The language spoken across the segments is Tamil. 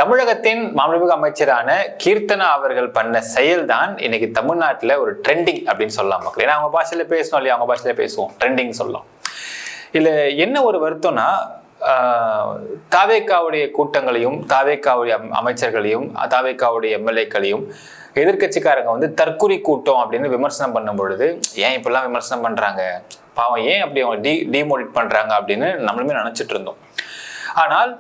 தமிழகத்தின் மாண்புமிகு அமைச்சரான கீர்த்தனா அவர்கள் பண்ண செயல்தான் இன்னைக்கு தமிழ்நாட்டில் ஒரு ட்ரெண்டிங் அப்படின்னு சொல்லலாம் மக்கள். ஏன்னா அவங்க பாஷையில பேசணும் இல்லையா, அவங்க பாஷையில பேசுவோம், ட்ரெண்டிங் சொல்லலாம். இல்லை என்ன ஒரு வருத்தம்னா, தாவேக்காவுடைய கூட்டங்களையும் தாவேக்காவுடைய அமைச்சர்களையும் தாவேக்காவுடைய எம்எல்ஏக்களையும் எதிர்கட்சிக்காரங்க வந்து தற்குறி கூட்டம் அப்படின்னு விமர்சனம் பண்ணும் பொழுது, ஏன் இப்பெல்லாம் விமர்சனம் பண்றாங்க, பாவம் ஏன் அப்படி அவங்க டிமோட்டிவேட் பண்றாங்க அப்படின்னு நம்மளுமே நினைச்சிட்டு இருந்தோம். ஆனால்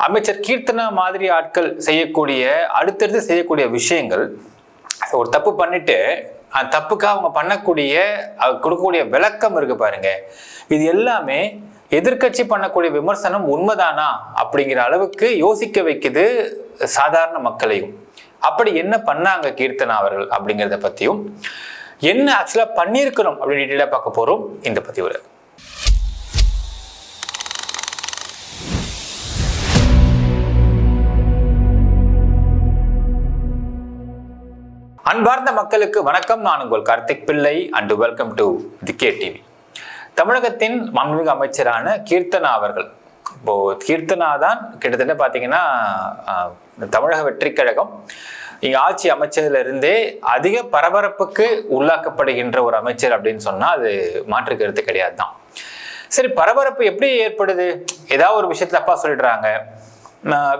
அமைச்சர் கீர்த்தனா மாதிரி ஆட்கள் செய்யக்கூடிய அடுத்தடுத்து செய்யக்கூடிய விஷயங்கள், ஒரு தப்பு பண்ணிட்டு அந்த தப்புக்காக அவங்க பண்ணக்கூடிய கொடுக்கக்கூடிய விளக்கம் இருக்கு பாருங்க, இது எல்லாமே எதிர்கட்சி பண்ணக்கூடிய விமர்சனம் உண்மைதானா அப்படிங்கிற அளவுக்கு யோசிக்க வைக்குது சாதாரண மக்களையும். அப்படி என்ன பண்ணாங்க கீர்த்தனா அவர்கள் அப்படிங்கிறத பத்தியும், என்ன ஆக்சுவலா பண்ணியிருக்கணும் அப்படின்னு டீட்டெயிலா பார்க்க போறோம் இந்த பதிவுல. அன்பார்ந்த மக்களுக்கு வணக்கம். நான் உங்கள் கார்த்திக் பிள்ளை and welcome to the K TV. தமிழகத்தின் மாண்புமிகு அமைச்சரான கீர்த்தனா அவர்கள், இப்போ கீர்த்தனா தான் கிட்டத்தட்ட பார்த்தீங்கன்னா தமிழக வெற்றி கழகம் இங்கே ஆட்சி அமைச்சதுல இருந்தே அதிக பரபரப்புக்கு உள்ளாக்கப்படுகின்ற ஒரு அமைச்சர் அப்படின்னு சொன்னா அது மாற்று கருத்து கிடையாது தான். சரி, பரபரப்பு எப்படி ஏற்படுது? ஏதாவது ஒரு விஷயத்துல அப்பா சொல்லிடுறாங்க,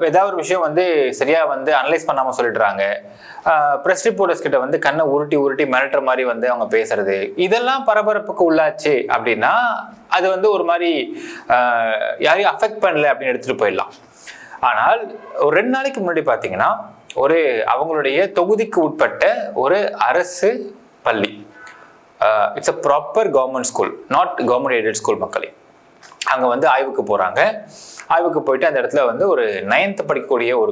ஏதாவது ஒரு விஷயம் வந்து சரியா வந்து அனலைஸ் பண்ணாம சொல்லிடுறாங்க, பிரஸ் ரிப்போர்ட்டர்ஸ் கிட்ட வந்து கண்ணை உருட்டி உருட்டி மிரட்டுற மாதிரி வந்து அவங்க பேசுறது, இதெல்லாம் பரபரப்புக்கு உள்ளாச்சு அப்படின்னா அது வந்து ஒரு மாதிரி யாரையும் அஃபெக்ட் பண்ணல அப்படின்னு எடுத்துட்டு போயிடலாம். ஆனால் ஒரு 2 நாளைக்கு முன்னாடி பார்த்தீங்கன்னா ஒரு அவங்களுடைய தொகுதிக்கு உட்பட்ட ஒரு அரசு பள்ளி, it's a proper government school, not government aided school மக்களே, அங்கே வந்து ஆய்வுக்கு போகிறாங்க. ஆய்வுக்கு போயிட்டு அந்த இடத்துல வந்து ஒரு 9th படிக்கக்கூடிய ஒரு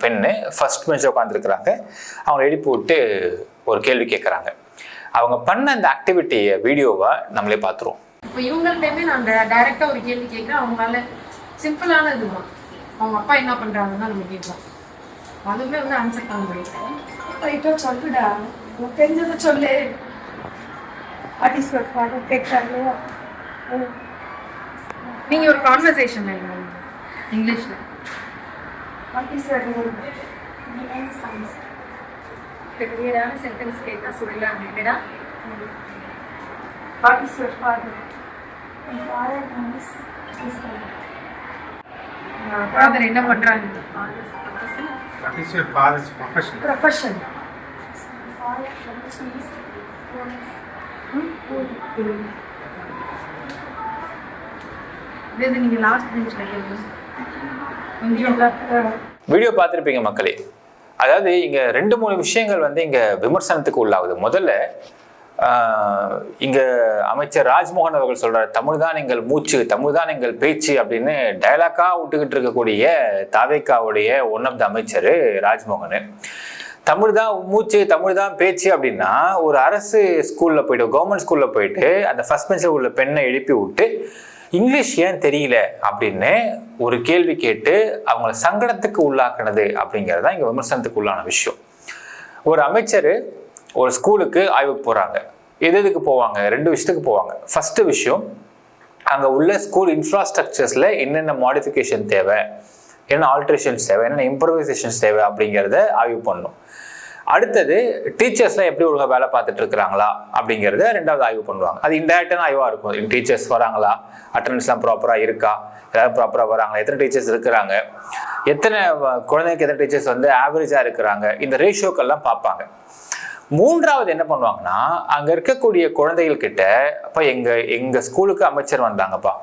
பெண்ணு ஃபர்ஸ்ட் பெஞ்சில் உட்காந்துருக்குறாங்க. அவங்க எழுப்பி விட்டு ஒரு கேள்வி கேட்குறாங்க. அவங்க பண்ண அந்த ஆக்டிவிட்டியை வீடியோவா நம்மளே பார்த்துருவோம். இப்போ இவங்கள்டையுமே நான் டைரெக்டாக ஒரு கேள்வி கேட்குறேன். அவங்களால சிம்பிளான இதுதான், அவங்க அப்பா என்ன பண்ணுறாங்கன்னு நம்ம கேட்கலாம். அதுவுமே வந்து ஆன்சர் பண்ண முடியும். ரைட்டோ சொல்லுடா, தெரிஞ்சதை சொல்லு. வாட் இஸ் யுவர் ஃபாதர் கேட்குறாங்க. நீங்கள் ஒரு கான்வர்சேஷன் இங்கிலீஷில் வாட் இஸ் யுவர் கிளியரான சென்டென்ஸ் கேட்க சொல்லலாம் இல்லைடா. What is your father? Father is father என்ன பண்ணுறாங்க? What is your father's profession? Profession. இது நீங்கள் லாஸ்ட் பெஞ்சில் கேட்குங்க. வீடியோ பார்த்துருப்பீங்க மக்களே. அதாவது இங்க 2-3 விஷயங்கள் வந்து இங்க விமர்சனத்துக்கு உள்ளாகுது. முதல்ல இங்க அமைச்சர் ராஜ்மோகன் அவர்கள் சொல்றாரு, தமிழ் தான் எங்கள் மூச்சு, தமிழ் தான் எங்கள் பேச்சு அப்படின்னு டயலாக்கா விட்டுக்கிட்டு இருக்கக்கூடிய தாவேக்காவுடைய ஒன் ஆஃப் த அமைச்சர் ராஜ்மோகன். தமிழ் தான் மூச்சு, தமிழ் தான் பேச்சு அப்படின்னா ஒரு அரசு ஸ்கூல்ல போயிட்டு, கவர்மெண்ட் ஸ்கூல்ல போயிட்டு அந்த ஃபர்ஸ்ட் பெஞ்சில் உள்ள பெண்ணை எழுப்பி விட்டு இங்கிலீஷ் ஏன் தெரியல அப்படின்னு ஒரு கேள்வி கேட்டு அவங்கள சங்கடத்துக்கு உள்ளாக்குனது அப்படிங்கிறதா இங்க விமர்சனத்துக்கு உள்ளான விஷயம். ஒரு அமைச்சர் ஒரு ஸ்கூலுக்கு ஆய்வுக்கு போறாங்க. எதுக்கு போவாங்க? 2 விஷயத்துக்கு போவாங்க. ஃபர்ஸ்ட் விஷயம், அங்க உள்ள ஸ்கூல் இன்ஃப்ராஸ்ட்ரக்சர்ஸ்ல என்னென்ன மாடிஃபிகேஷன் தேவை, என்ன ஆல்ட்ரேஷன்ஸ் தேவை, என்னென்ன இம்ப்ரவைசேஷன்ஸ் தேவை அப்படிங்கிறத ஆய்வு பண்ணணும். அடுத்தது டீச்சர்ஸ்லாம் எப்படி ஒழுங்காக வேலை பார்த்துட்டு இருக்கிறாங்களா அப்படிங்கிறத 2வது ஆய்வு பண்ணுவாங்க. அது இன்டெரக்டான ஆய்வாக இருக்கும். டீச்சர்ஸ் வராங்களா, அட்டண்டன்ஸ்லாம் ப்ராப்பராக இருக்கா, ஏதாவது ப்ராப்பராக வராங்களா, எத்தனை டீச்சர்ஸ் இருக்கிறாங்க, எத்தனை குழந்தைக்கு எத்தனை டீச்சர்ஸ் வந்து ஆவரேஜாக இருக்கிறாங்க, இந்த ரேஷியோக்கெல்லாம் பார்ப்பாங்க. 3வது என்ன பண்ணுவாங்கன்னா, அங்கே இருக்கக்கூடிய குழந்தைகள் கிட்ட, அப்போ எங்கள் ஸ்கூலுக்கு அமைச்சர் வந்தாங்கப்பா,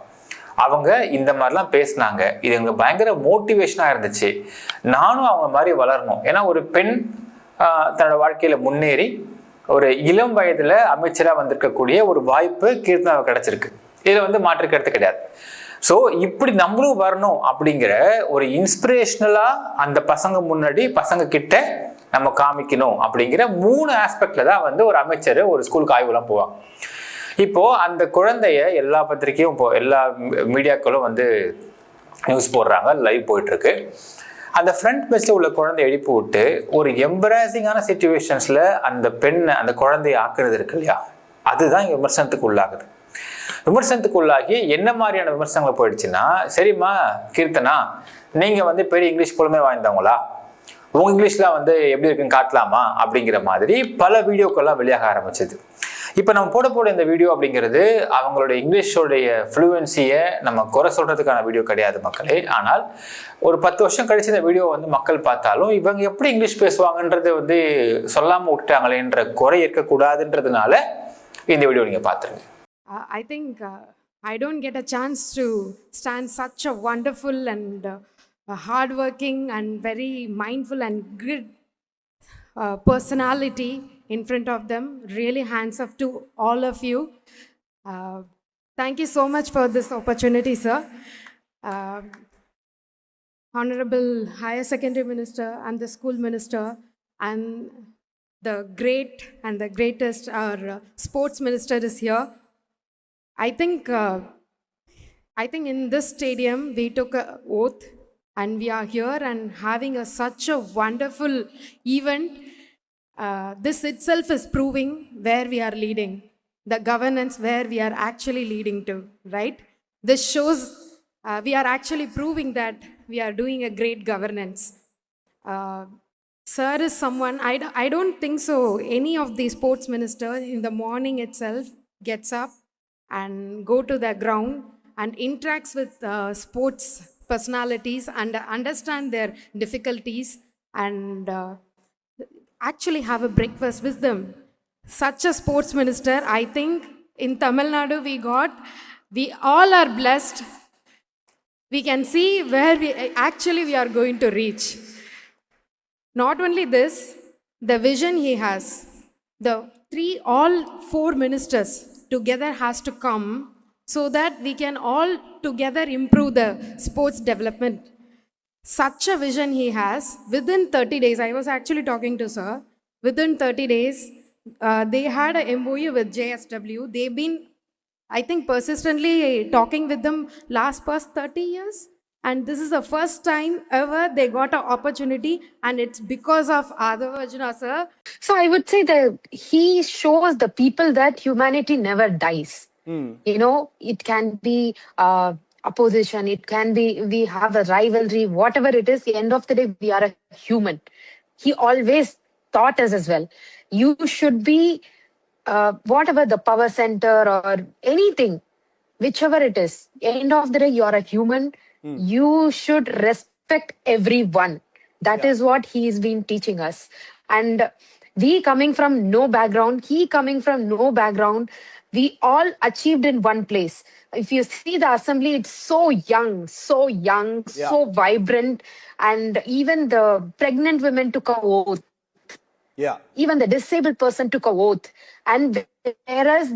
அவங்க இந்த மாதிரிலாம் பேசினாங்க, இது எங்களுக்கு பயங்கர மோட்டிவேஷனாக இருந்துச்சு, நானும் அவங்க மாதிரி வளரணும். ஏன்னா ஒரு பெண் தன்னோட வாழ்க்கையில முன்னேறி ஒரு இளம் வயதுல அமைச்சரா வந்திருக்கக்கூடிய ஒரு வாய்ப்பு கீர்த்தனாவுக்கு கிடைச்சிருக்கு. இதுல வந்து மாற்று கருத்து கிடையாது. ஸோ இப்படி நம்மளும் வரணும் அப்படிங்கிற ஒரு இன்ஸ்பிரேஷனலா அந்த பசங்க முன்னாடி பசங்க கிட்ட நம்ம காமிக்கணும் அப்படிங்கிற 3 ஆஸ்பெக்ட்ல தான் வந்து ஒரு அமைச்சர் ஒரு ஸ்கூலுக்கு ஆய்வுலாம் போவாங்க. இப்போ அந்த குழந்தைய எல்லா பத்திரிக்கையும் எல்லா மீடியாக்களும் வந்து நியூஸ் போடுறாங்க, லைவ் போயிட்டு இருக்கு. அந்த ஃப்ரண்ட் பெஞ்சில் உள்ள குழந்தை எழுப்பி விட்டு ஒரு எம்பராசிங்கான சிச்சுவேஷன்ஸ்ல அந்த பெண்ணை அந்த குழந்தைய ஆக்குறது இருக்கு இல்லையா, அதுதான் விமர்சனத்துக்கு உள்ளாகுது. விமர்சனத்துக்குள்ளாகி என்ன மாதிரியான விமர்சனங்கள் போயிடுச்சுன்னா, சரிம்மா கீர்த்தனா, நீங்க வந்து பெரிய இங்கிலீஷ் புலமை வாய்ந்தவங்களா, உங்க இங்கிலீஷ்லாம் வந்து எப்படி இருக்குன்னு காட்டலாமா அப்படிங்கிற மாதிரி பல வீடியோக்கள்லாம் வெளியாக ஆரம்பிச்சது. இப்போ நம்ம போட இந்த வீடியோ அப்படிங்கிறது அவங்களுடைய இங்கிலீஷோடைய ஃப்ளூவன்சியை நம்ம குறை சொல்றதுக்கான வீடியோ கிடையாது மக்களே. ஆனால் ஒரு 10 வருஷம் கழிச்சு இந்த வீடியோ வந்து மக்கள் பார்த்தாலும் இவங்க எப்படி இங்கிலீஷ் பேசுவாங்கன்றது வந்து சொல்லாமல் விட்டாங்களேன்ற குறை இருக்கக்கூடாதுன்றதுனால இந்த வீடியோ நீங்கள் பார்த்துருங்க. I think I don't get a chance to stand such a wonderful and hardworking and very mindful and good personality in front of them. Really hands off to all of you. Thank you so much for this opportunity, sir. Honorable Higher Secondary Minister and the School Minister and the great and the greatest, our Sports Minister is here. I think in this stadium we took an oath and we are here and having such a wonderful event. This itself is proving where we are leading, the governance where we are actually leading to, right? This shows we are actually proving that we are doing a great governance. Sir is someone, I don't think so any of the sports minister in the morning itself gets up and go to the ground and interacts with sports personalities and understand their difficulties and actually have a breakfast with them. Such a sports minister, I think in Tamil Nadu we all are blessed. We can see where we are going to reach. Not only this, the vision he has, all four ministers together has to come so that we can all together improve the sports development. Such a vision he has. Within 30 days, I was actually talking to sir, within 30 days, they had a MOU with JSW. They've been, I think, persistently talking with them past 30 years. And this is the first time ever they got an opportunity, and it's because of Adhavajana sir. So I would say that he shows the people that humanity never dies. You know, it can be opposition, it can be we have a rivalry, whatever it is, the end of the day, we are a human. He always taught us as well. You should be whatever the power center or anything, whichever it is, end of the day, you are a human. You should respect everyone. That is what he's been teaching us. And we coming from no background, he coming from no background, we all achieved in one place. If you see the assembly, it's so young, so vibrant. And even the pregnant women took an oath. Yeah. Even the disabled person took an oath. And whereas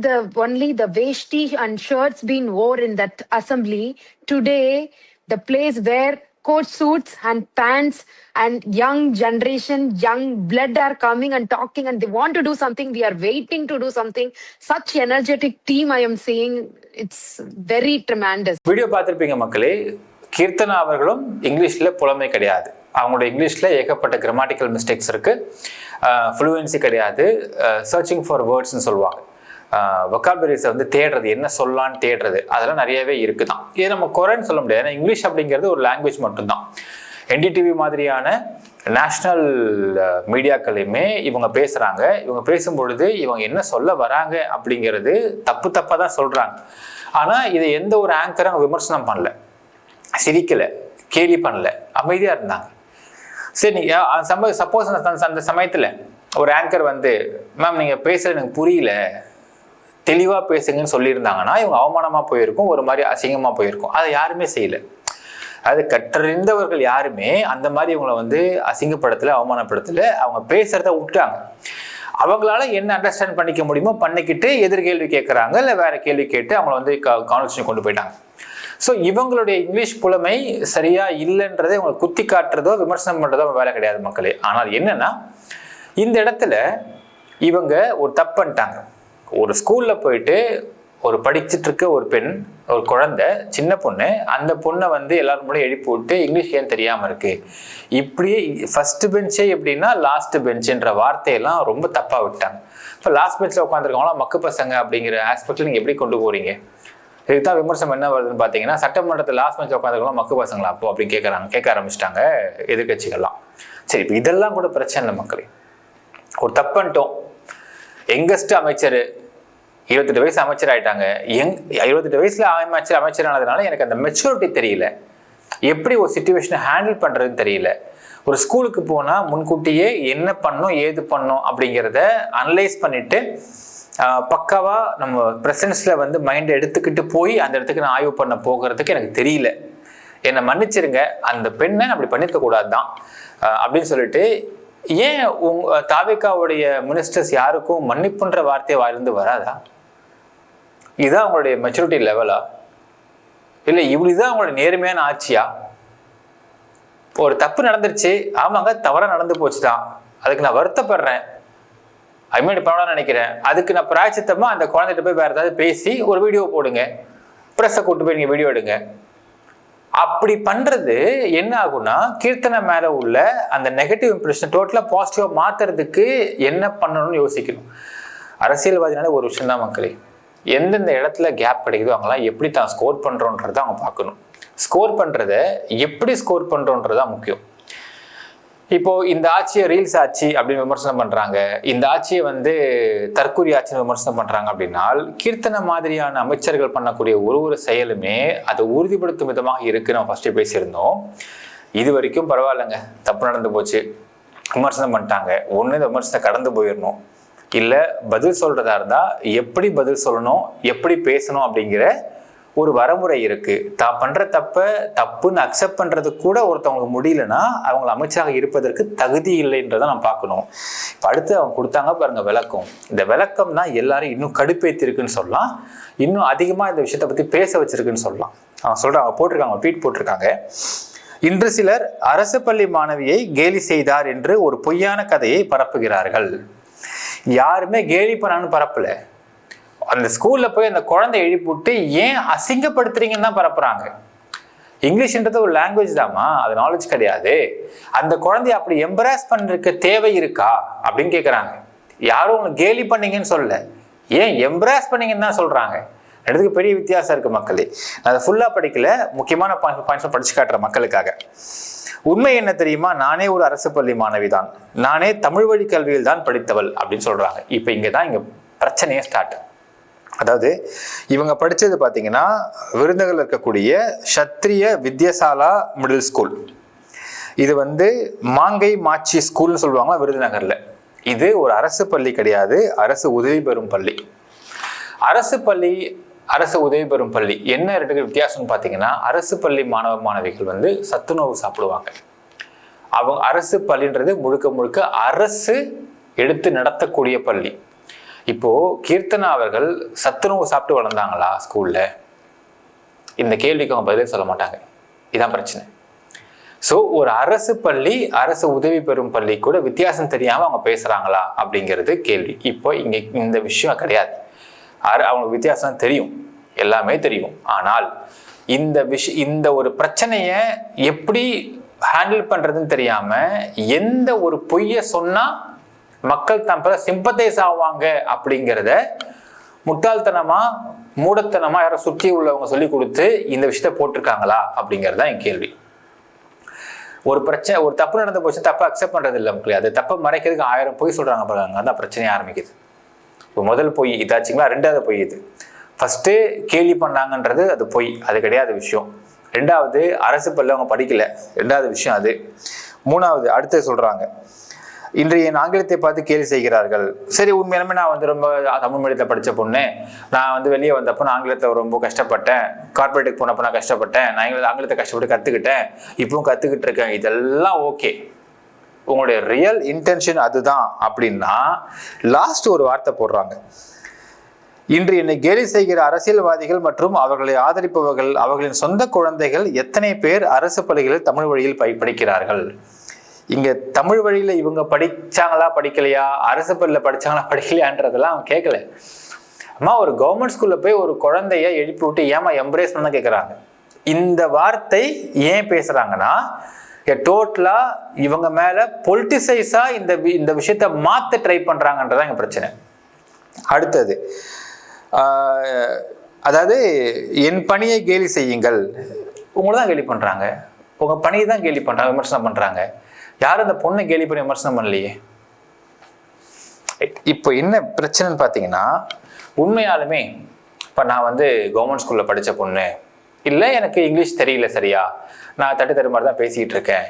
only the veshti and shirts being worn in that assembly, today, the place where coat suits and pants and young generation, young blood are coming and talking and they want to do something. We are waiting to do something. Such energetic team I am seeing. It's very tremendous. Video பார்த்துருப்பீங்க மக்களே. கீர்த்தனா அவர்களும் இங்கிலீஷில் புலமை கிடையாது. அவங்களோட இங்கிலீஷில் ஏகப்பட்ட கிராமட்டிக்கல் மிஸ்டேக்ஸ் இருக்குது, ஃப்ளூயன்சி கிடையாது, சர்ச்சிங் ஃபார் வேர்ட்ஸ்ன்னு சொல்லுவாங்க. வொக்காபுலரிஸை வந்து தேடுறது, என்ன சொல்லலான்னு தேடுறது, அதெல்லாம் நிறையவே இருக்குதான். இது நம்ம குறைன்னு சொல்ல முடியாது. ஏன்னா இங்கிலீஷ் அப்படிங்கிறது ஒரு லாங்குவேஜ் மட்டும்தான். NDTV மாதிரியான நேஷ்னல் மீடியாக்களையுமே இவங்க பேசுகிறாங்க. இவங்க பேசும்பொழுது இவங்க என்ன சொல்ல வராங்க அப்படிங்கிறது தப்பாக தான் சொல்கிறாங்க. ஆனால் இதை எந்த ஒரு ஆங்கரும் விமர்சனம் பண்ணல, சிரிக்கலை, கேலி பண்ணல, அமைதியாக இருந்தாங்க. சரி, நீங்கள் சப்போஸ் அந்த சமயத்தில் ஒரு ஆங்கர் வந்து, மேம் நீங்கள் பேசுகிறது எனக்கு புரியல, தெளிவாக பேசுங்கன்னு சொல்லியிருந்தாங்கன்னா இவங்க அவமானமாக போயிருக்கும், ஒரு மாதிரி அசிங்கமாக போயிருக்கும். அதை யாருமே செய்யலை. அது கற்றறிந்தவர்கள் யாருமே அந்த மாதிரி இவங்களை வந்து அசிங்கப்படுத்தலை, அவமானப்படுத்தலை. அவங்க பேசுகிறத விட்டாங்க. அவங்களால என்ன அண்டர்ஸ்டாண்ட் பண்ணிக்க முடியுமோ பண்ணிக்கிட்டு எதிர்கேள்வி கேட்குறாங்க, இல்லை வேற கேள்வி கேட்டு அவங்கள வந்து கான்வர்சேஷன் கொண்டு போயிட்டாங்க. ஸோ இவங்களுடைய இங்கிலீஷ் புலமை சரியா இல்லைன்றதை இவங்களை குத்தி காட்டுறதோ விமர்சனம் பண்ணுறதோ வேலை கிடையாது மக்களே. ஆனால் என்னன்னா, இந்த இடத்துல இவங்க ஒரு தப்பு பண்ணிட்டாங்க. ஒரு ஸ்கூலில் போயிட்டு ஒரு படிச்சுட்டு இருக்க ஒரு பெண், ஒரு குழந்தை, சின்ன பொண்ணு, அந்த பொண்ணை வந்து எல்லாரும் கூட எழுப்பி விட்டு இங்கிலீஷ் ஏன் தெரியாமல் இருக்கு, இப்படியே ஃபர்ஸ்ட் பெஞ்சே எப்படின்னா லாஸ்ட் பெஞ்சுன்ற வார்த்தையெல்லாம் ரொம்ப தப்பாக விட்டாங்க. இப்போ லாஸ்ட் பெஞ்சில் உட்காந்துருக்கவங்களாம் மக்கு பசங்க அப்படிங்கிற ஆஸ்பெக்டில் நீங்கள் எப்படி கொண்டு போகிறீங்க? இதுக்கு தான் விமர்சனம் என்ன வருதுன்னு பார்த்தீங்கன்னா, சட்டமன்றத்தில் லாஸ்ட் பெஞ்ச் உட்காந்துக்கலாம் மக்கு பசங்களா அப்போ அப்படின்னு கேட்க ஆரம்பிச்சிட்டாங்க எதிர்கட்சிகள்லாம். சரி, இப்போ இதெல்லாம் கூட பிரச்சனை இல்லை மக்களே. ஒரு தப்புன்ட்டோம். யங்கஸ்ட் அமைச்சர் 28 வயசு அமைச்சர் ஆயிட்டாங்க. 28 வயசுல அமைச்சர் ஆனதுனால எனக்கு அந்த மெச்சூரிட்டி தெரியல, எப்படி ஒரு சிச்சுவேஷனை ஹேண்டில் பண்றதுன்னு தெரியல. ஒரு ஸ்கூலுக்கு போனா முன்கூட்டியே என்ன பண்ணணும் ஏது பண்ணணும் அப்படிங்கிறத அனலைஸ் பண்ணிட்டு பக்காவா நம்ம ப்ரெசன்ஸ்ல வந்து மைண்டை எடுத்துக்கிட்டு போய் அந்த இடத்துக்கு நான் ஆய்வு பண்ண போகிறதுக்கு எனக்கு தெரியல. என்னை மன்னிச்சிருங்க, அந்த பெண்ணை அப்படி பண்ணியிருக்க கூடாது தான் அப்படின்னு சொல்லிட்டு, ஏன் தாவேக்காவுடைய மினிஸ்டர்ஸ் யாருக்கும் மன்னிப்புன்ற வார்த்தையை வாயிலிருந்து வராதா? இதுதான் அவங்களுடைய மெச்சூரிட்டி லெவலா? இல்லை இப்படிதான் அவங்களோட நேர்மையான ஆட்சியா? ஒரு தப்பு நடந்துருச்சு, ஆமாங்க தவறாக நடந்து போச்சு தான், அதுக்கு நான் வருத்தப்படுறேன், ஐமீன் பண்ணலாம்னு நினைக்கிறேன், அதுக்கு நான் பிராய்ச்சித்தமா அந்த குழந்தைகிட்ட போய் வேற ஏதாவது பேசி ஒரு வீடியோ போடுங்க, ப்ரெஸ்ஸை கூட்டு போய் நீங்கள் வீடியோ எடுங்க. அப்படி பண்றது என்ன ஆகும்னா, கீர்த்தனை மேல உள்ள அந்த நெகட்டிவ் இம்ப்ரெஷன் டோட்டலா பாசிட்டிவா மாத்துறதுக்கு என்ன பண்ணணும்னு யோசிக்கணும். அரசியல்வாதினால ஒரு விஷயம் தான் மக்களே, எந்தெந்த இடத்துல கேப் கிடைக்குதோ அங்கெல்லாம் எப்படி தான் ஸ்கோர் பண்றோன்றதை அவங்க பார்க்கணும். ஸ்கோர் பண்றத எப்படி ஸ்கோர் பண்றோன்றதுதான் முக்கியம். இப்போ இந்த ஆட்சியை ரீல்ஸ் ஆட்சி அப்படின்னு விமர்சனம் பண்றாங்க, இந்த ஆட்சியை வந்து தற்கூரி ஆட்சின்னு விமர்சனம் பண்றாங்க. அப்படின்னா கீர்த்தனை மாதிரியான அமைச்சர்கள் பண்ணக்கூடிய ஒரு செயலுமே அதை உறுதிப்படுத்தும் விதமாக இருக்கு. நம்ம ஃபர்ஸ்ட் பேசியிருந்தோம். இது வரைக்கும் பரவாயில்லைங்க, தப்பு நடந்து போச்சு, விமர்சனம் பண்ணிட்டாங்க, ஒன்று இந்த விமர்சனத்தை கடந்து போயிடணும், இல்லை பதில் சொல்றதா இருந்தா எப்படி பதில் சொல்லணும், எப்படி பேசணும் அப்படிங்கிற ஒரு வரமுறை இருக்கு. தான் பண்ற தப்புன்னு அக்செப்ட் பண்றது கூட ஒருத்தவங்களுக்கு முடியலன்னா அவங்களை அமைச்சராக இருப்பதற்கு தகுதி இல்லைன்றதை நம்ம பார்க்கணும். இப்போ அடுத்து அவங்க கொடுத்தாங்க பாருங்க விளக்கம். இந்த விளக்கம் தான் எல்லாரும் இன்னும் கடுப்பேத்திருக்குன்னு சொல்லலாம், இன்னும் அதிகமா இந்த விஷயத்தை பத்தி பேச வச்சிருக்குன்னு சொல்லலாம். அவங்க சொல்றாங்க, போட்டிருக்காங்க, ட்வீட் போட்டிருக்காங்க. இன்று சிலர் அரசு பள்ளி மாணவியை கேலி செய்தார் என்று ஒரு பொய்யான கதையை பரப்புகிறார்கள். யாருமே கேலி பண்ணான்னு பரப்பல, அந்த ஸ்கூல்ல போய் அந்த குழந்தை எழுப்பிவிட்டு ஏன் அசிங்கப்படுத்துறீங்கன்னு தான் பரப்புறாங்க. இங்கிலீஷ்ன்றது ஒரு லாங்குவேஜ் தாமா, அது நாலேஜ் கிடையாது. அந்த குழந்தைய அப்படி எம்பராஸ் பண்ணிருக்க தேவை இருக்கா அப்படின்னு கேட்குறாங்க. யாரும் உங்களுக்கு கேலி பண்ணீங்கன்னு சொல்ல, ஏன் எம்பராஸ் பண்ணீங்கன்னு தான் சொல்றாங்க. ரெண்டுத்துக்கு பெரிய வித்தியாசம் இருக்கு மக்களே. நான் அதை ஃபுல்லா படிக்கல, முக்கியமான பாயிண்ட்ஸ் படிச்சு காட்டுற மக்களுக்காக. உண்மை என்ன தெரியுமா, நானே ஒரு அரசு பள்ளி மாணவி தான், நானே தமிழ் வழி கல்வியில் தான் படித்தவள் அப்படின்னு சொல்றாங்க. இப்போ இங்கதான் இங்க பிரச்சனையே ஸ்டார்ட். அதாவது இவங்க படிச்சது பாத்தீங்கன்னா விருதுநகர்ல இருக்கக்கூடிய சத்திரிய வித்யாசாலா மிடில் ஸ்கூல். இது வந்து மாங்கை மாச்சி ஸ்கூல்னு சொல்லுவாங்க விருதுநகர்ல. இது ஒரு அரசு பள்ளி கிடையாது, அரசு உதவி பெறும் பள்ளி. அரசு பள்ளி அரசு உதவி பெறும் பள்ளி என்ன ரெண்டு வித்தியாசம்னு பார்த்தீங்கன்னா, அரசு பள்ளி மாணவ மாணவிகள் வந்து சத்துணவு சாப்பிடுவாங்க. அவங்க அரசு பள்ளின்றது முழுக்க முழுக்க அரசு எடுத்து நடத்தக்கூடிய பள்ளி. இப்போ கீர்த்தனா அவர்கள் சத்துணவு சாப்பிட்டு வளர்ந்தாங்களா ஸ்கூல்ல? இந்த கேள்விக்கு அவங்க பதிலே சொல்ல மாட்டாங்க. இதான் பிரச்சனை. ஸோ ஒரு அரசு பள்ளி அரசு உதவி பெறும் பள்ளி கூட வித்தியாசம் தெரியாம அவங்க பேசுறாங்களா அப்படிங்கிறது கேள்வி. இப்போ இங்க இந்த விஷயம் கிடையாது, அவங்களுக்கு வித்தியாசம் தெரியும், எல்லாமே தெரியும். ஆனால் இந்த ஒரு பிரச்சனைய எப்படி ஹேண்டில் பண்றதுன்னு தெரியாம எந்த ஒரு பொய்ய சொன்னா மக்கள் தம்பல சிம்பத்தைஸ் ஆவாங்க அப்படிங்கிறத முட்டாள்தனமா மூடத்தனமா யாரும் சுற்றி உள்ளவங்க சொல்லி கொடுத்து இந்த விஷயத்த போட்டிருக்காங்களா அப்படிங்கிறது தான் என் கேள்வி. ஒரு பிரச்சனை, ஒரு தப்பு நடந்து போச்சு, தப்பை அக்செப்ட் பண்றது இல்லை மக்களே, அது தப்பை மறைக்கிறதுக்கு 1000 பொய் சொல்றாங்க பாருங்க, அதான் பிரச்சனையே ஆரம்பிக்குது. இப்போ முதல் பொய் இதாச்சுங்களா, ரெண்டாவது பொய் இது. ஃபர்ஸ்ட் கேலி பண்ணாங்கன்றது அது பொய், அது கிடையாது விஷயம். ரெண்டாவது அரசு பள்ளி அவங்க படிக்கல, ரெண்டாவது விஷயம் அது. மூணாவது அடுத்து சொல்றாங்க, இன்றைய ஆங்கிலத்தை பார்த்து கேலி செய்கிறார்கள். சரி, உண்மையிலுமே நான் வந்து ரொம்ப தமிழ் மீடியத்தில் படித்த பொண்ணு, நான் வந்து வெளியே வந்தப்போ நான் ஆங்கிலத்தை ரொம்ப கஷ்டப்பட்டேன், கார்பரேட்டுக்கு போனப்போ நான் கஷ்டப்பட்டேன், நான் ஆங்கிலத்தை கஷ்டப்பட்டு கற்றுக்கிட்டேன், இப்பவும் கற்றுக்கிட்டு இருக்கேன், இதெல்லாம் ஓகே, உங்களுடைய ரியல் இன்டென்ஷன் அதுதான் அப்படின்னா லாஸ்ட் ஒரு வார்த்தை போடுறாங்க, இன்று என்னை கேலி செய்கிற அரசியல்வாதிகள் மற்றும் அவர்களை ஆதரிப்பவர்கள் அவர்களின் சொந்த குழந்தைகள் எத்தனை பேர் அரசு பள்ளிகளில் தமிழ் வழியில் படிக்கிறார்கள். இங்க தமிழ் வழியில இவங்க படிச்சாங்களா படிக்கலையா, அரசு பள்ளியில படிச்சாங்களா படிக்கலையான்றதெல்லாம் அவங்க கேட்கல. அம்மா, ஒரு கவர்மெண்ட் ஸ்கூல்ல போய் ஒரு குழந்தைய எழுப்பி விட்டு ஏமா எம்ப்ரேஸ் பண்ண கேட்குறாங்க. இந்த வார்த்தை ஏன் பேசுறாங்கன்னா, டோட்டலா இவங்க மேல பொலிட்டிசைஸா இந்த விஷயத்த மாத்த ட்ரை பண்றாங்கன்றதான் எங்க பிரச்சனை. அடுத்தது அதாவது என் பணியை கேலி செய்யுங்கள், உங்களை தான் கேலி பண்ணுறாங்க, உங்கள் பணியை தான் கேலி பண்ணுறாங்க, விமர்சனம் பண்ணுறாங்க. யாரும் அந்த பொண்ணை கேலி பண்ணி விமர்சனம் பண்ணலையே. இப்போ என்ன பிரச்சனைன்னு பார்த்தீங்கன்னா, உண்மையாலுமே இப்போ நான் வந்து கவர்மெண்ட் ஸ்கூலில் படித்த பொண்ணு, இல்லை எனக்கு இங்கிலீஷ் தெரியல சரியா, நான் தட்டு தரு மாதிரி தான் பேசிக்கிட்டு இருக்கேன்,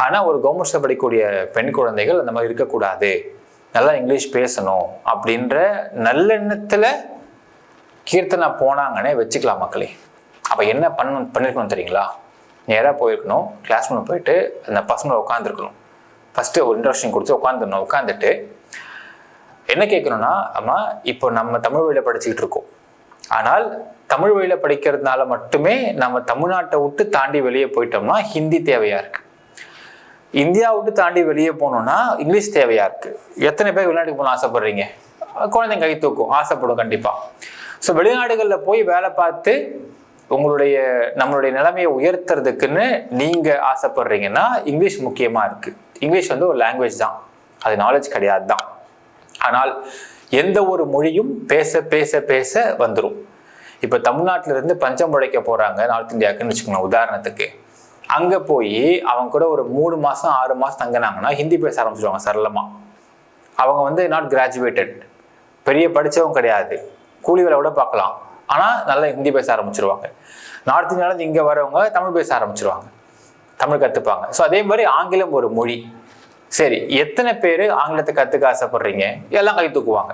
ஆனால் ஒரு கவர்மெண்ட் ஸ்கூலில் படிக்கக்கூடிய பெண் குழந்தைகள் அந்த மாதிரி இருக்கக்கூடாது, நல்லா இங்கிலீஷ் பேசணும் அப்படின்ற நல்லெண்ணத்தில் கீர்த்தனா போனாங்கன்னே வச்சுக்கலாம் மக்களே. அப்போ என்ன பண்ணியிருக்கணும் தெரியுங்களா? நேராக போயிருக்கணும், கிளாஸ் ரூமில் போயிட்டு அந்த பசங்களை உட்காந்துருக்கணும். ஃபஸ்ட்டு ஒரு இன்ட்ரடக்ஷன் கொடுத்து உட்காந்துடணும். உட்காந்துட்டு என்ன கேட்கணும்னா, அம்மா இப்போ நம்ம தமிழ் வழியில் படிச்சுக்கிட்டு இருக்கோம், ஆனால் தமிழ் வழியில் படிக்கிறதுனால மட்டுமே நம்ம தமிழ்நாட்டை விட்டு தாண்டி வெளியே போயிட்டோம்னா ஹிந்தி தேவையாக இருக்குது. இந்தியா விட்டு தாண்டி வெளியே போகணுன்னா இங்கிலீஷ் தேவையாக இருக்குது. எத்தனை பேர் வெளிநாட்டுக்கு போகணும் ஆசைப்படுறீங்க? குழந்தைங்க கை தூக்கும், ஆசைப்படும் கண்டிப்பாக. ஸோ வெளிநாடுகளில் போய் வேலை பார்த்து நம்மளுடைய நிலைமையை உயர்த்துறதுக்குன்னு நீங்கள் ஆசைப்படுறீங்கன்னா இங்கிலீஷ் முக்கியமாக இருக்குது. இங்கிலீஷ் வந்து ஒரு லாங்குவேஜ் தான், அது நாலேஜ் கிடையாது தான். ஆனால் எந்த ஒரு மொழியும் பேச பேச பேச வந்துடும். இப்போ தமிழ்நாட்டிலிருந்து பஞ்சம் உழைக்க போகிறாங்க நார்த் இந்தியாவுக்குன்னு வச்சுக்கோங்க உதாரணத்துக்கு. அங்கே போய் அவங்க கூட ஒரு 3 மாதம் 6 மாதம் தங்கினாங்கன்னா ஹிந்தி பேச ஆரம்பிச்சிடுவாங்க சரளமாக. அவங்க வந்து நாட் கிராஜுவேட்டட், பெரிய படித்தவங்க கிடையாது, கூலி வேலை கூட பார்க்கலாம், ஆனால் நல்லா ஹிந்தி பேச ஆரம்பிச்சிருவாங்க. நார்த் இந்தியாவிலேருந்து இங்கே வரவங்க தமிழ் பேச ஆரம்பிச்சிருவாங்க, தமிழ் கற்றுப்பாங்க. ஸோ அதே மாதிரி ஆங்கிலம் ஒரு மொழி. சரி, எத்தனை பேர் ஆங்கிலத்தை கற்றுக்க ஆசைப்படுறீங்க? எல்லாம் கை தூக்குவாங்க.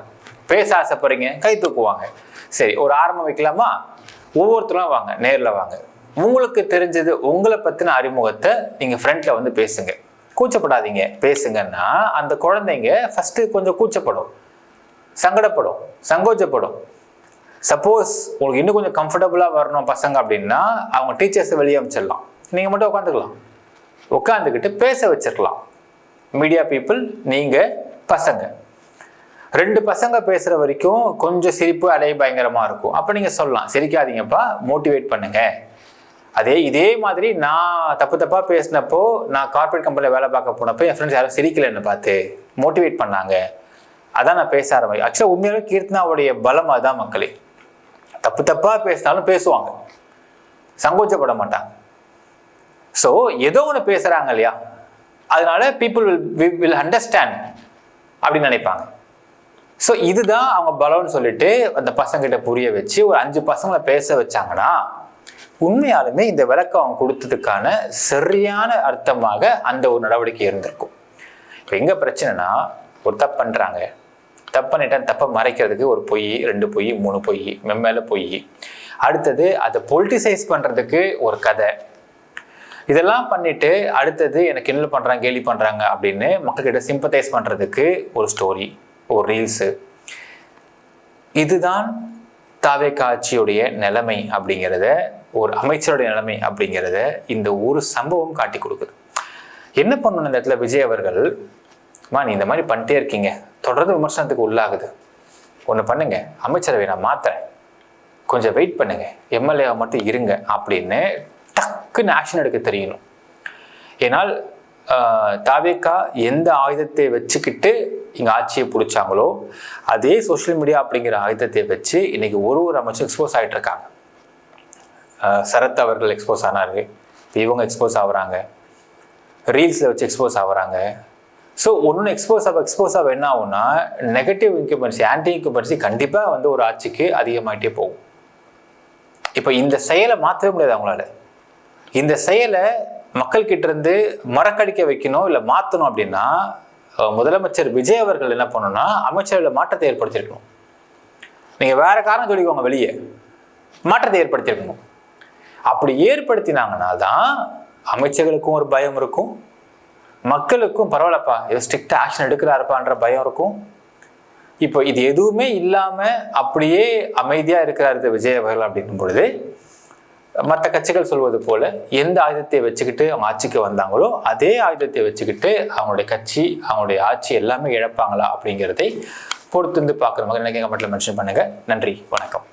பேச ஆசைப்படுறீங்க, கை தூக்குவாங்க. சரி, ஒரு ஆரம்பம் வைக்கலாமா? ஒவ்வொருத்தரும் வாங்க, நேரில் வாங்க. உங்களுக்கு தெரிஞ்சது, உங்களை பற்றின அறிமுகத்தை நீங்கள் ஃப்ரெண்டில் வந்து பேசுங்க, கூச்சப்படாதீங்க. பேசுங்கன்னா அந்த குழந்தைங்க ஃபஸ்ட்டு கொஞ்சம் கூச்சப்படும், சங்கடப்படும், சங்கோச்சப்படும். சப்போஸ் உங்களுக்கு இன்னும் கொஞ்சம் கம்ஃபர்டபுளாக வரணும் பசங்க அப்படின்னா அவங்க டீச்சர்ஸை வெளியே அமைச்சிடலாம், நீங்கள் மட்டும் உட்காந்துக்கலாம், உட்காந்துக்கிட்டு பேச வச்சிருக்கலாம். மீடியா பீப்புள், நீங்கள் பசங்க 2 பசங்க பேசுகிற வரைக்கும் கொஞ்சம் சிரிப்பு அலை பயங்கரமாக இருக்கும். அப்போ நீங்கள் சொல்லலாம், சிரிக்காதீங்கப்பா, மோட்டிவேட் பண்ணுங்க. இதே மாதிரி நான் தப்பாக பேசினப்போ, நான் கார்பரேட் கம்பெனியில் வேலை பார்க்க போனப்போ என் ஃப்ரெண்ட்ஸ் யாரும் சிரிக்கலைன்னு பார்த்து மோட்டிவேட் பண்ணாங்க, அதான் நான் பேச ஆரம்பிச்சேன். ஆக்சுவலாக உண்மையாகவே கீர்த்தனாவுடைய பலம் அதுதான் மக்களே. தப்பாக பேசினாலும் பேசுவாங்க, சங்கோச்சப்பட மாட்டாங்க. ஸோ ஏதோ ஒன்று பேசுகிறாங்க இல்லையா, அதனால பீப்புள் வில் அண்டர்ஸ்டாண்ட் அப்படின்னு நினைப்பாங்க. ஸோ இதுதான் அவங்க பலம்னு சொல்லிட்டு அந்த பசங்கிட்ட புரிய வச்சு ஒரு 5 பசங்களை பேச வச்சாங்கன்னா உண்மையாலுமே இந்த விளக்கம் அவங்க கொடுத்ததுக்கான சரியான அர்த்தமாக அந்த ஒரு நடவடிக்கை இருந்திருக்கும். இப்போ எங்கே பிரச்சனைனா, ஒரு தப்பு பண்ணுறாங்க, தப்பு பண்ணிட்டா தப்பை மறைக்கிறதுக்கு ஒரு பொய், 2 பொய், 3 பொய், மேலே பொய், அடுத்தது அதை பொலிட்டிசைஸ் பண்ணுறதுக்கு ஒரு கதை, இதெல்லாம் பண்ணிட்டு அடுத்தது எனக்கு என்ன பண்ணுறாங்க, கேலி பண்ணுறாங்க அப்படின்னு மக்கள்கிட்ட சிம்பத்தைஸ் பண்ணுறதுக்கு ஒரு ஸ்டோரி, ஒரு ரீல்ஸு. இதுதான் தாவேக ஆட்சியுடைய நிலைமை அப்படிங்கிறத, ஒரு அமைச்சருடைய நிலைமை அப்படிங்கிறத இந்த ஒரு சம்பவம் காட்டி கொடுக்குது. என்ன பண்ணணும் இந்த இடத்துல விஜய் அவர்கள், நீ இந்த மாதிரி பண்ணிட்டே இருக்கீங்க, தொடர்ந்து விமர்சனத்துக்கு உள்ளாகுது, ஒன்று பண்ணுங்க, அமைச்சரவை நான் மாத்துறேன், கொஞ்சம் வெயிட் பண்ணுங்க, எம்எல்ஏவை மட்டும் இருங்க அப்படின்னு டக்குன்னு ஆக்ஷன் எடுக்க தெரியணும். ஏன்னால் தாவேகா எந்த ஆயுதத்தை வச்சுக்கிட்டு இங்கே ஆட்சியை பிடிச்சாங்களோ அதே சோஷியல் மீடியா அப்படிங்கிற ஆயுதத்தை வச்சு இன்னைக்கு ஒரு அமைச்சர் எக்ஸ்போஸ் ஆகிட்டு இருக்காங்க. சரத் அவர்கள் எக்ஸ்போஸ் ஆனாரு, இவங்க எக்ஸ்போஸ் ஆகுறாங்க, ரீல்ஸில் வச்சு எக்ஸ்போஸ் ஆகுறாங்க. ஸோ ஒன்று எக்ஸ்போஸ் ஆக என்ன ஆகும்னா, நெகட்டிவ் இன்குபன்சி, ஆன்டி இன்குபன்சி கண்டிப்பாக வந்து ஒரு ஆட்சிக்கு அதிகமாகிட்டே போகும். இப்போ இந்த செயலை மாற்றவே முடியாது அவங்களால. இந்த செயலை மக்கள்கிட்ட இருந்து மறக்கடிக்க வைக்கணும், இல்லை மாற்றணும் அப்படின்னா முதலமைச்சர் விஜய் அவர்கள் என்ன பண்ணணும்னா அமைச்சர்களில் மாற்றத்தை ஏற்படுத்தியிருக்கணும். நீங்கள் வேற காரணம் சொல்லிக்கோங்க, வெளியே மாற்றத்தை ஏற்படுத்தியிருக்கணும். அப்படி ஏற்படுத்தினாங்கன்னா தான் அமைச்சர்களுக்கும் ஒரு பயம் இருக்கும், மக்களுக்கும் பரவாயில்லப்பா ஏதோ ஸ்ட்ரிக்ட் ஆக்ஷன் எடுக்கிறாருப்பான்ற பயம் இருக்கும். இப்போ இது எதுவுமே இல்லாமல் அப்படியே அமைதியாக இருக்கிறாரு விஜய் அவர்கள் அப்படின்னும் பொழுது மற்ற கட்சிகள் சொல்வது போல எந்த ஆயுதத்தை வச்சுக்கிட்டு அவங்க ஆட்சிக்கு வந்தாங்களோ அதே ஆயுதத்தை வச்சுக்கிட்டு அவங்களுடைய கட்சி, அவங்களுடைய ஆட்சி எல்லாமே இழப்பாங்களா அப்படிங்கிறதை பொறுத்து வந்து பார்க்குற மாதிரி எனக்கு கமெண்ட்ல மென்ஷன் பண்ணுங்க. நன்றி, வணக்கம்.